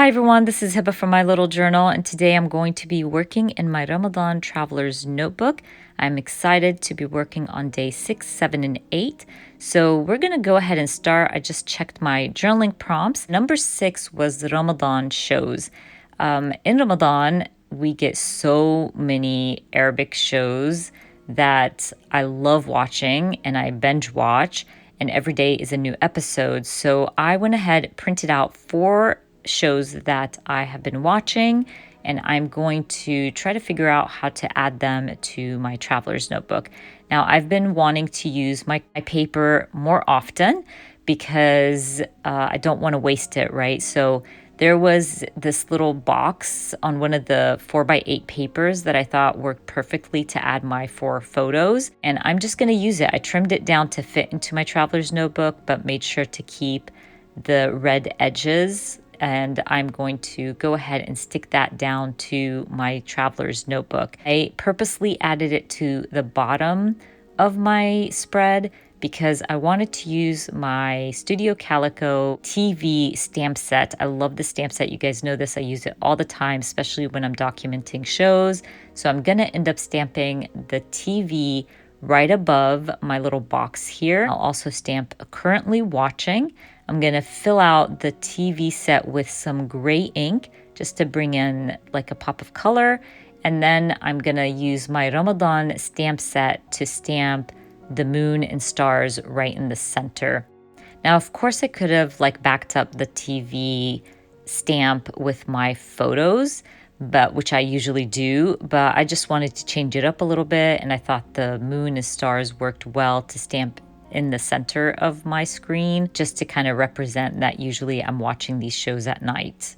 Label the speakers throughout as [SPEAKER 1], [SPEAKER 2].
[SPEAKER 1] Hi everyone, this is Hiba from My Little Journal, and today I'm going to be working in my Ramadan Traveler's Notebook. I'm excited to be working on day 6, 7, and 8. So we're going to go ahead and start. I just checked my journaling prompts. Number 6 was the Ramadan shows. In Ramadan, we get so many Arabic shows that I love watching and I binge watch, and every day is a new episode. So I went ahead, printed out 4 shows that I have been watching, and I'm going to try to figure out how to add them to my traveler's notebook. Now, I've been wanting to use my paper more often because I don't want to waste it, right? So there was this little box on one of the 4x8 papers that I thought worked perfectly to add my 4 photos, and I'm just going to use it. I trimmed it down to fit into my traveler's notebook, but made sure to keep the red edges, and I'm going to go ahead and stick that down to my traveler's notebook. I purposely added it to the bottom of my spread because I wanted to use my Studio Calico TV stamp set. I love the stamp set. You guys know this. I use it all the time, especially when I'm documenting shows. So I'm going to end up stamping the TV right above my little box here. I'll also stamp currently watching. I'm going to fill out the TV set with some gray ink just to bring in like a pop of color. And then I'm going to use my Ramadan stamp set to stamp the moon and stars right in the center. Now, of course, I could have like backed up the TV stamp with my photos, which I usually do, but I just wanted to change it up a little bit. And I thought the moon and stars worked well to stamp in the center of my screen, just to kind of represent that usually I'm watching these shows at night.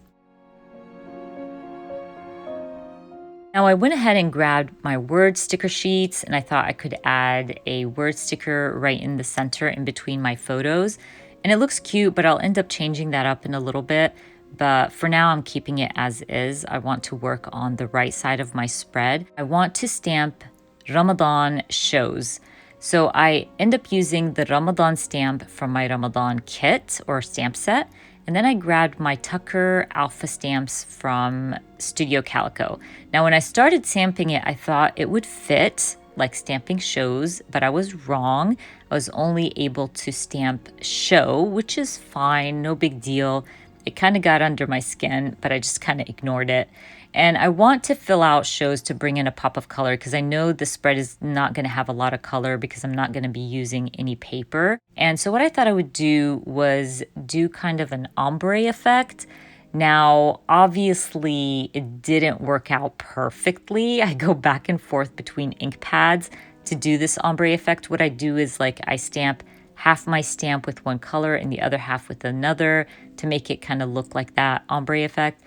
[SPEAKER 1] Now I went ahead and grabbed my word sticker sheets, and I thought I could add a word sticker right in the center in between my photos. And it looks cute, but I'll end up changing that up in a little bit. But for now, I'm keeping it as is. I want to work on the right side of my spread. I want to stamp Ramadan shows. So I end up using the Ramadan stamp from my Ramadan kit or stamp set. And then I grabbed my Tucker Alpha stamps from Studio Calico. Now, when I started stamping it, I thought it would fit like stamping shows, but I was wrong. I was only able to stamp show, which is fine, no big deal. It kind of got under my skin, but I just kind of ignored it. And I want to fill out shows to bring in a pop of color because I know the spread is not going to have a lot of color because I'm not going to be using any paper. And so what I thought I would do was do kind of an ombre effect. Now, obviously, it didn't work out perfectly. I go back and forth between ink pads to do this ombre effect. What I do is like I stamp half my stamp with one color and the other half with another to make it kind of look like that ombre effect.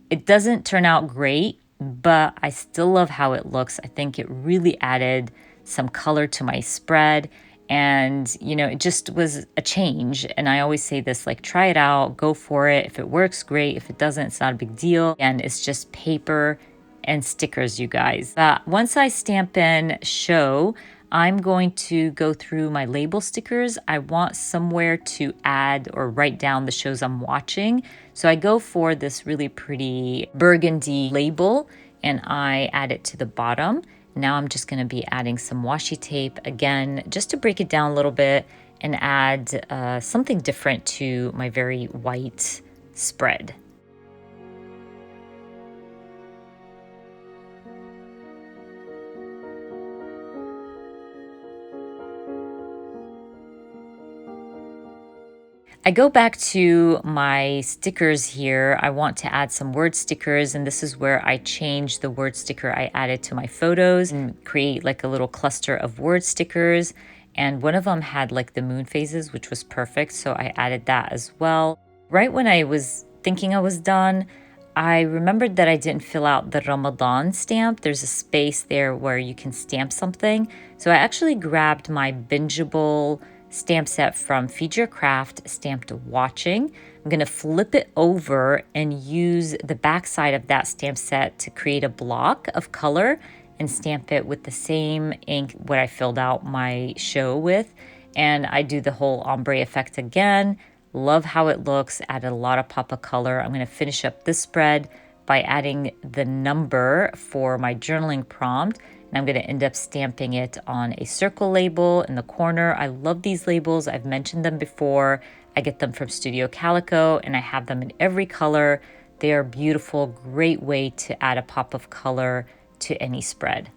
[SPEAKER 1] It doesn't turn out great, but I still love how it looks. I think it really added some color to my spread, and it just was a change. And I always say this, like, try it out, go for it. If it works, great. If it doesn't, it's not a big deal. And it's just paper and stickers, you guys. Once I stamp in show, I'm going to go through my label stickers. I want somewhere to add or write down the shows I'm watching. So I go for this really pretty burgundy label and I add it to the bottom. Now I'm just gonna be adding some washi tape again, just to break it down a little bit and add something different to my very white spread. I go back to my stickers here. I want to add some word stickers, and this is where I change the word sticker I added to my photos and create like a little cluster of word stickers. And one of them had like the moon phases, which was perfect, so I added that as well. Right when I was thinking I was done, I remembered that I didn't fill out the Ramadan stamp. There's a space there where you can stamp something. So I actually grabbed my bingeable stamp set from Feed Your Craft stamped watching. I'm going to flip it over and use the back side of that stamp set to create a block of color and stamp it with the same ink what I filled out my show with. And I do the whole ombre effect again. Love how it looks, added a lot of pop of color. I'm going to finish up this spread by adding the number for my journaling prompt. And I'm going to end up stamping it on a circle label in the corner. I love these labels. I've mentioned them before. I get them from Studio Calico and I have them in every color. They are beautiful, great way to add a pop of color to any spread.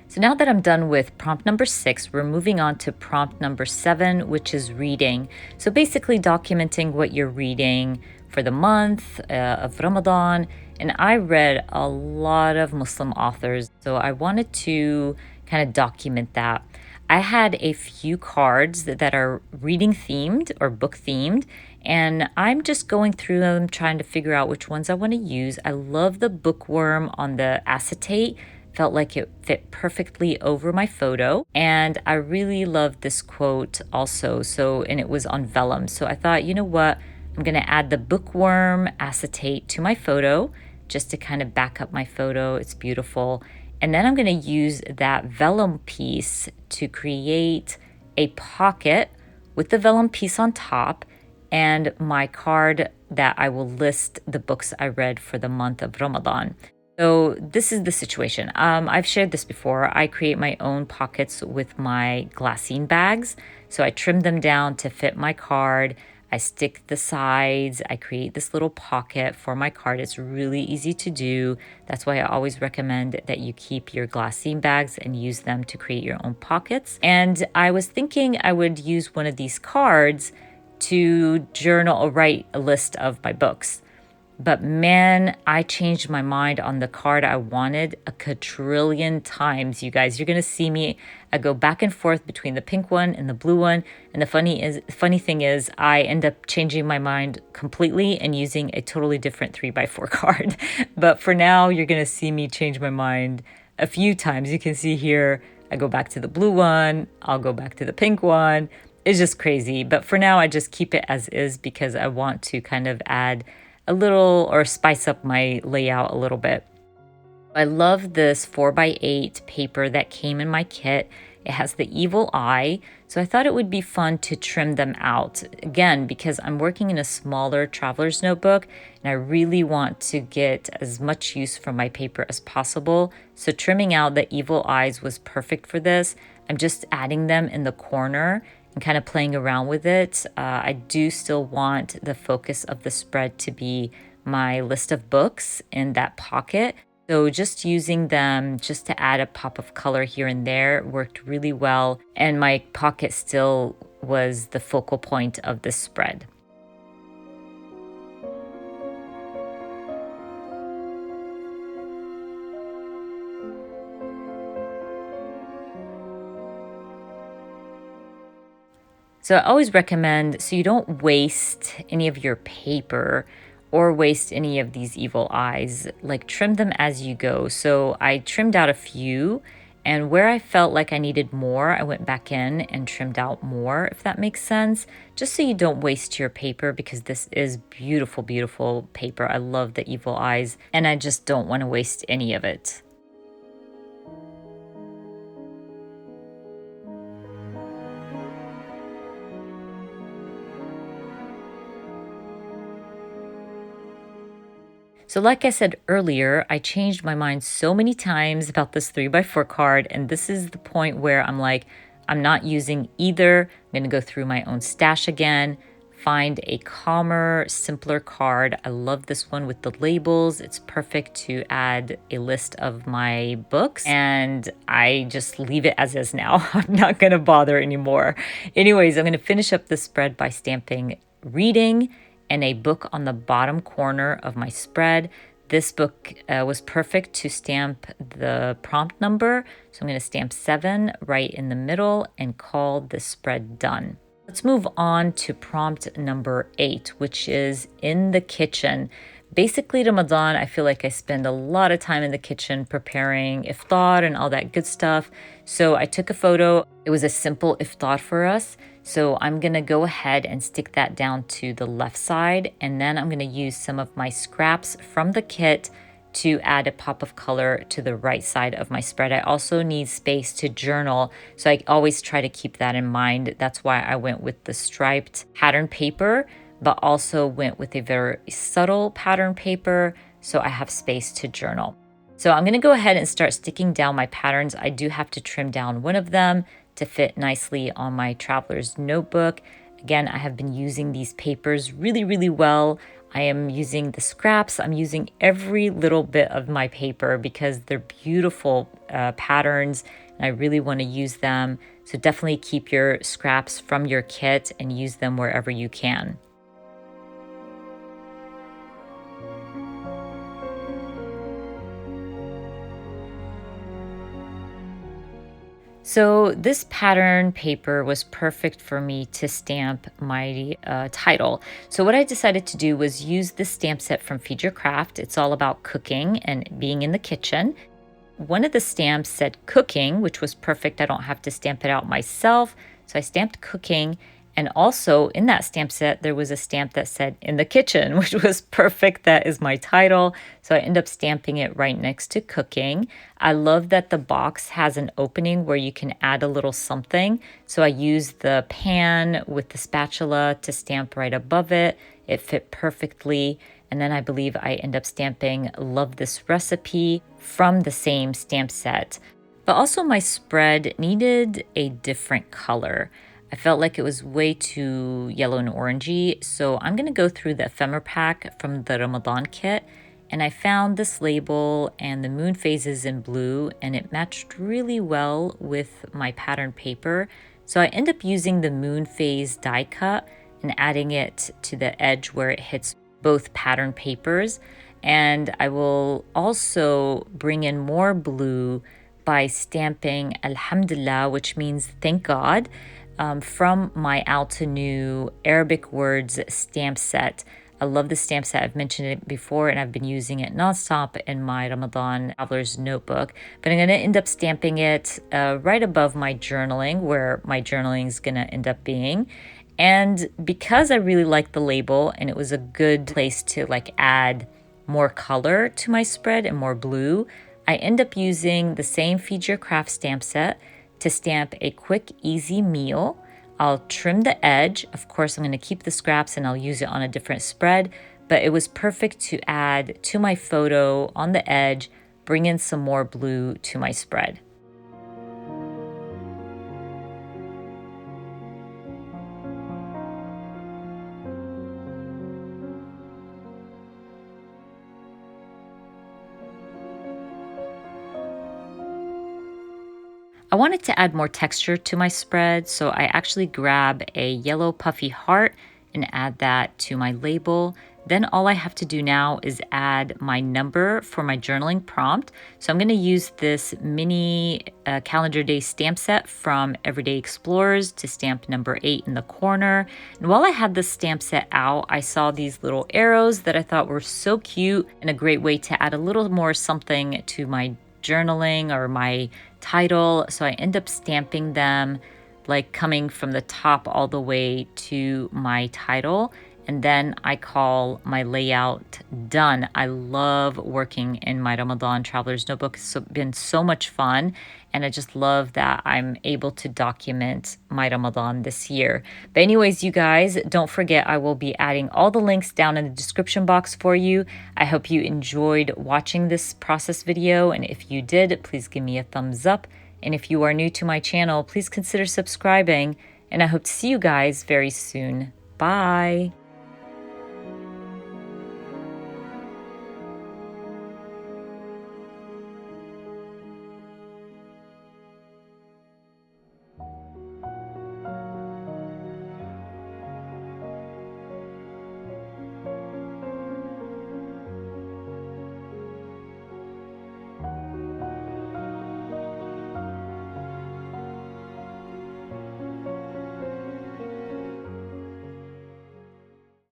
[SPEAKER 1] So now that I'm done with prompt number 6, we're moving on to prompt number 7, which is reading. So basically documenting what you're reading for the month of Ramadan. And I read a lot of Muslim authors, so I wanted to kind of document that. I had a few cards that are reading themed or book themed, and I'm just going through them trying to figure out which ones I want to use. I love the bookworm on the acetate. Felt like it fit perfectly over my photo. And I really loved this quote also. And it was on vellum. So I thought, you know what? I'm going to add the bookworm acetate to my photo just to kind of back up my photo. It's beautiful. And then I'm going to use that vellum piece to create a pocket with the vellum piece on top and my card that I will list the books I read for the month of Ramadan. So this is the situation. I've shared this before. I create my own pockets with my glassine bags. So I trim them down to fit my card. I stick the sides. I create this little pocket for my card. It's really easy to do. That's why I always recommend that you keep your glassine bags and use them to create your own pockets. And I was thinking I would use one of these cards to journal or write a list of my books. But man, I changed my mind on the card I wanted a quadrillion times, you guys. You're going to see me go back and forth between the pink one and the blue one. And the funny thing is, I end up changing my mind completely and using a totally different 3x4 card. But for now, you're going to see me change my mind a few times. You can see here, I go back to the blue one. I'll go back to the pink one. It's just crazy. But for now, I just keep it as is because I want to kind of add a little or spice up my layout a little bit. I love this 4x8 paper that came in my kit. It has the evil eye, so I thought it would be fun to trim them out. Again, because I'm working in a smaller traveler's notebook and I really want to get as much use from my paper as possible. So trimming out the evil eyes was perfect for this. I'm just adding them in the corner and kind of playing around with it. I do still want the focus of the spread to be my list of books in that pocket. So just using them just to add a pop of color here and there worked really well. And my pocket still was the focal point of this spread. So I always recommend, so you don't waste any of your paper or waste any of these evil eyes, like trim them as you go. So I trimmed out a few, and where I felt like I needed more, I went back in and trimmed out more, if that makes sense, just so you don't waste your paper, because this is beautiful, beautiful paper. I love the evil eyes, and I just don't want to waste any of it. So like I said earlier, I changed my mind so many times about this 3x4 card, and this is the point where I'm like, I'm not using either. I'm gonna go through my own stash again, find a calmer, simpler card. I love this one with the labels. It's perfect to add a list of my books, and I just leave it as is now. I'm not gonna bother anymore. Anyways, I'm gonna finish up the spread by stamping reading and a book on the bottom corner of my spread. This book was perfect to stamp the prompt number. So I'm going to stamp 7 right in the middle and call this spread done. Let's move on to prompt number 8, which is in the kitchen. Basically, Ramadan, I feel like I spend a lot of time in the kitchen preparing iftar and all that good stuff. So I took a photo. It was a simple iftar for us. So I'm going to go ahead and stick that down to the left side. And then I'm going to use some of my scraps from the kit to add a pop of color to the right side of my spread. I also need space to journal, so I always try to keep that in mind. That's why I went with the striped pattern paper, but also went with a very subtle pattern paper so I have space to journal. So I'm gonna go ahead and start sticking down my patterns. I do have to trim down one of them to fit nicely on my traveler's notebook. Again, I have been using these papers really, really well. I am using the scraps. I'm using every little bit of my paper because they're beautiful patterns and I really want to use them. So definitely keep your scraps from your kit and use them wherever you can. So this pattern paper was perfect for me to stamp my title. So what I decided to do was use the stamp set from Feed Your Craft. It's all about cooking and being in the kitchen. One of the stamps said cooking, which was perfect. I don't have to stamp it out myself. So I stamped cooking. And also in that stamp set, there was a stamp that said in the kitchen, which was perfect. That is my title. So I end up stamping it right next to cooking. I love that the box has an opening where you can add a little something. So I used the pan with the spatula to stamp right above it. It fit perfectly. And then I believe I end up stamping love this recipe from the same stamp set. But also my spread needed a different color. I felt like it was way too yellow and orangey, so I'm gonna go through the ephemera pack from the Ramadan kit, and I found this label and the moon phases in blue, and it matched really well with my pattern paper. So I end up using the moon phase die cut and adding it to the edge where it hits both pattern papers. And I will also bring in more blue by stamping Alhamdulillah, which means thank God, from my Altenew Arabic Words stamp set. I love the stamp set. I've mentioned it before and I've been using it nonstop in my Ramadan Traveler's Notebook. But I'm going to end up stamping it right above my journaling, where my journaling is going to end up being. And because I really like the label and it was a good place to like add more color to my spread and more blue, I end up using the same Feed Your Craft stamp set to stamp a quick, easy meal. I'll trim the edge. Of course, I'm going to keep the scraps and I'll use it on a different spread, but it was perfect to add to my photo on the edge, bring in some more blue to my spread. I wanted to add more texture to my spread, so I actually grab a yellow puffy heart and add that to my label. Then all I have to do now is add my number for my journaling prompt. So I'm going to use this mini calendar day stamp set from Everyday Explorers to stamp number 8 in the corner. And while I had the stamp set out, I saw these little arrows that I thought were so cute and a great way to add a little more something to my journaling or my title. So I end up stamping them like coming from the top all the way to my title. And then I call my layout done. I love working in my Ramadan Traveler's Notebook. It's been so much fun. And I just love that I'm able to document my Ramadan this year. But anyways, you guys, don't forget I will be adding all the links down in the description box for you. I hope you enjoyed watching this process video. And if you did, please give me a thumbs up. And if you are new to my channel, please consider subscribing. And I hope to see you guys very soon. Bye.